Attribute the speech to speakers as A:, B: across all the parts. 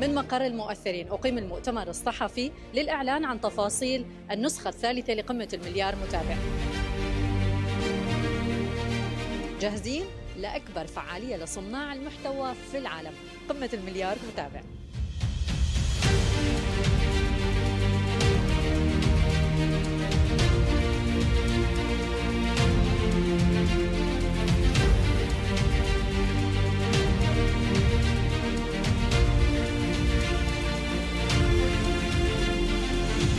A: من مقر المؤثرين أقيم المؤتمر الصحفي للإعلان عن تفاصيل النسخة الثالثة لقمة المليار متابع. جاهزين لأكبر فعالية لصناع المحتوى في العالم، قمة المليار متابع.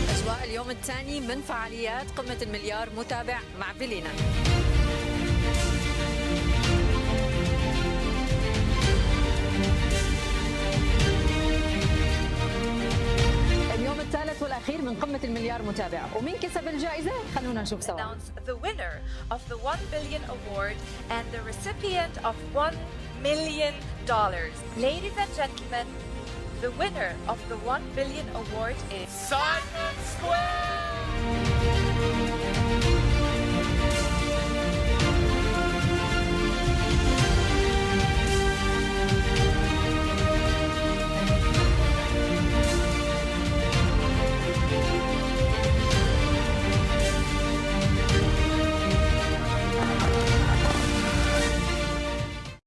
A: أجواء اليوم الثاني من فعاليات قمة المليار متابع مع فيلينا. اليوم الثالث والأخير من قمة المليار متابع، ومين كسب الجائزة؟ خلونا نشوف سوا.
B: Announce the winner of the 1 billion award and the recipient of $1 million. Ladies and gentlemen, the winner of the 1 billion award is
C: Simon Square!